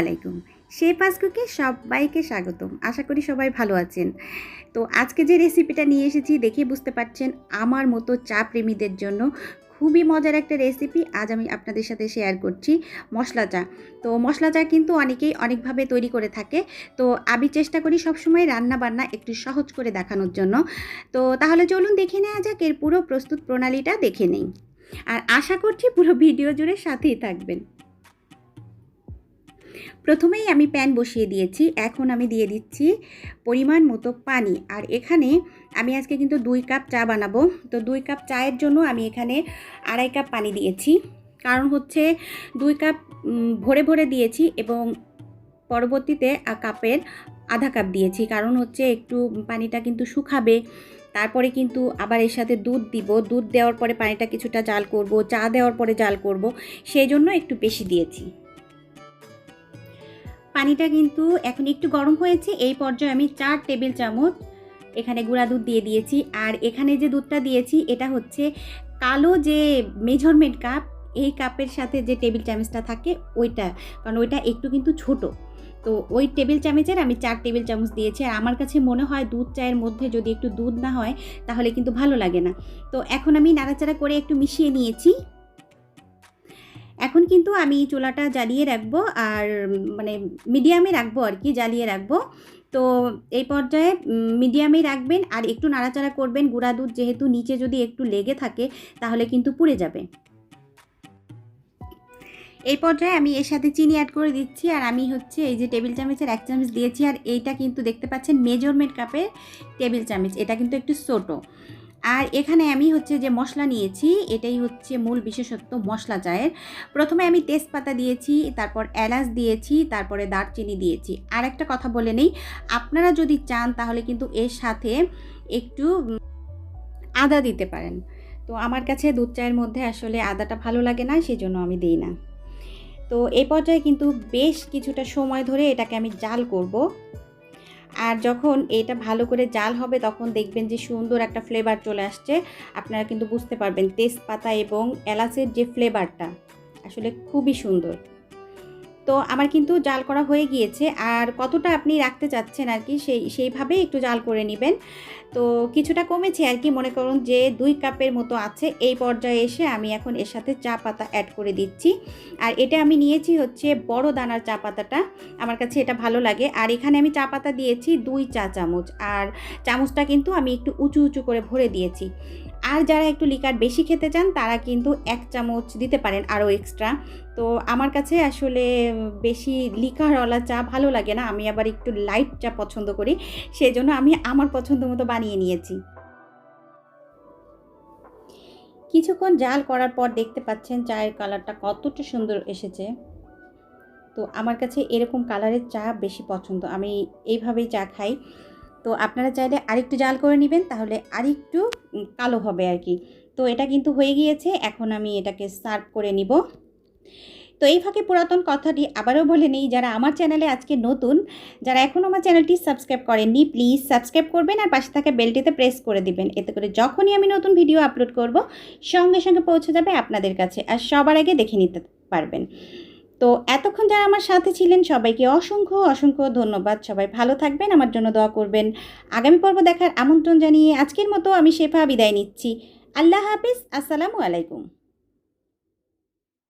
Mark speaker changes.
Speaker 1: আলাইকুম। শেফাস কুকে সবাইকে স্বাগতম। আশা করি সবাই ভালো আছেন। তো আজকে যে রেসিপিটা নিয়ে এসেছি দেখে বুঝতে পারছেন আমার মতো চা প্রেমীদের জন্য খুবই মজার একটা রেসিপি আজ আমি আপনাদের সাথে শেয়ার করছি, মশলা চা। তো মশলা চা কিন্তু অনেকেই অনেকভাবে তৈরি করে থাকে। তো আমি চেষ্টা করি সবসময় রান্না-বান্না একটু সহজ করে দেখানোর জন্য। তো তাহলে চলুন দেখে নেওয়া যাক এর পুরো প্রস্তুত প্রণালীটা দেখে নেই। আর আশা করছি পুরো ভিডিও জুড়ে সাথেই থাকবেন। প্রথমেই আমি প্যান বসিয়ে দিয়েছি। এখন আমি দিয়ে দিচ্ছি পরিমাণ মতো পানি। আর এখানে আমি আজকে কিন্তু 2 কাপ চা বানাবো। তো 2 কাপ চায়ের জন্য আমি এখানে 2.5 কাপ পানি দিয়েছি। কারণ হচ্ছে 2 কাপ ভরে ভরে দিয়েছি এবং পরবর্তীতে কাপের আধা কাপ দিয়েছি। কারণ হচ্ছে একটু পানিটা কিন্তু শুকাবে। তারপরে কিন্তু আবার এর সাথে দুধ দিব। দুধ দেওয়ার পরে পানিটা কিছুটা জাল করব, চা দেওয়ার পরে জাল করব। সেই জন্য একটু বেশি দিয়েছি। পানিটা কিন্তু এখন একটু গরম হয়েছে। এই পর্যায়ে আমি 4 টেবিল চামচ এখানে গুঁড়া দুধ দিয়ে দিয়েছি। আর এখানে যে দুধটা দিয়েছি এটা হচ্ছে কালো যে মেজারমেন্ট কাপ, এই কাপের সাথে যে টেবিল চামচটা থাকে ওইটা, কারণ ওইটা একটু কিন্তু ছোট। তো ওই টেবিল চামচের আমি 4 টেবিল চামচ দিয়েছি। আর আমার কাছে মনে হয় দুধ চায়ের মধ্যে যদি একটু দুধ না হয় তাহলে কিন্তু ভালো লাগে না। তো এখন আমি নাড়াচাড়া করে একটু মিশিয়ে নিয়েছি। এখন কিন্তু আমি চুলাটা জ্বালিয়ে রাখবো, আর মানে মিডিয়ামে রাখবো আর কি, জ্বালিয়ে রাখবো। তো এই পর্যায়ে মিডিয়ামেই রাখবেন আর একটু নাড়াচাড়া করবেন। গুঁড়া দুধ যেহেতু নিচে যদি একটু লেগে থাকে তাহলে কিন্তু পুড়ে যাবে। এই পর্যায়ে আমি এর সাথে চিনি অ্যাড করে দিচ্ছি। আর আমি হচ্ছে এই যে টেবিল চামচের 1 চামচ দিয়েছি। আর এইটা কিন্তু দেখতে পাচ্ছেন মেজারমেন্ট কাপের টেবিল চামচ, এটা কিন্তু একটু ছোটো। আর এখানে আমি হচ্ছে যে মশলা নিয়েছি, এটাই হচ্ছে মূল বিশেষত্ব মশলা চায়ের। প্রথমে আমি তেজপাতা দিয়েছি, তারপর এলাচ দিয়েছি, তারপরে দারচিনি দিয়েছি। আর একটা কথা বলে নেই, আপনারা যদি চান তাহলে কিন্তু এর সাথে একটু আদা দিতে পারেন। তো আমার কাছে দুধ চায়ের মধ্যে আসলে আদাটা ভালো লাগে না, সেজন্য আমি দিই না। তো এই পর্যায়ে কিন্তু বেশ কিছুটা সময় ধরে এটাকে আমি জাল করব। আর যখন এটা ভালো করে জাল হবে তখন দেখবেন যে সুন্দর একটা ফ্লেভার চলে আসছে। আপনারা কিন্তু বুঝতে পারবেন তেজপাতা এবং এলাচের যে ফ্লেভারটা আসলে খুবই সুন্দর। তো আমার কিন্তু জাল করা হয়ে গিয়েছে। আর কতটা আপনি রাখতে চাচ্ছেন আর কি সেইভাবেই একটু জাল করে নেবেন। তো কিছুটা কমেছে আর কি, মনে করুন যে 2 কাপের মতো আছে। এই পর্যায়ে এসে আমি এখন এর সাথে চা পাতা অ্যাড করে দিচ্ছি। আর এটা আমি নিয়েছি হচ্ছে বড় দানার চা পাতাটা, আমার কাছে এটা ভালো লাগে। আর এখানে আমি চা পাতা দিয়েছি 2 চা চামচ। আর চামচটা কিন্তু আমি একটু উঁচু উঁচু করে ভরে দিয়েছি। আর যারা একটু লিকার বেশি খেতে চান তারা কিন্তু 1 চামচ দিতে পারেন আরও এক্সট্রা। তো আমার কাছে আসলে বেশি লিকারওয়ালা চা ভালো লাগে না, আমি আবার একটু লাইট চা পছন্দ করি, সেই জন্য আমি আমার পছন্দ মতো বানিয়ে নিয়েছি। কিছুক্ষণ জাল করার পর দেখতে পাচ্ছেন চায়ের কালারটা কতটা সুন্দর এসেছে। তো আমার কাছে এরকম কালারের চা বেশি পছন্দ, আমি এইভাবেই চা খাই। তো আপনারা চাইলে আরেকটু জাল করে নেবেন, তাহলে আরেকটু কালো হবে আর কি। তো এটা কিন্তু হয়ে গিয়েছে, এখন আমি এটাকে সার্ভ করে নিব। তো এই ফাঁকে পুরাতন কথাটি আবারও বলে নেই, যারা আমার চ্যানেলে আজকে নতুন, যারা এখনও আমার চ্যানেলটি সাবস্ক্রাইব করেননি প্লিজ সাবস্ক্রাইব করবেন আর পাশে থাকা বেলটিতে প্রেস করে দিবেন। এতে করে যখনই আমি নতুন ভিডিও আপলোড করব সঙ্গে সঙ্গে পৌঁছে যাবে আপনাদের কাছে, আর সবার আগে দেখে নিতে পারবেন। তো এতক্ষণ যারা আমার সাথে ছিলেন সবাইকে অসংখ্য অসংখ্য ধন্যবাদ। সবাই ভালো থাকবেন, আমার জন্য দোয়া করবেন। আগামী পর্ব দেখার আমন্ত্রণ জানিয়ে আজকের মতো আমি শেফা বিদায় নিচ্ছি। আল্লাহ হাফিজ, আসসালামু আলাইকুম।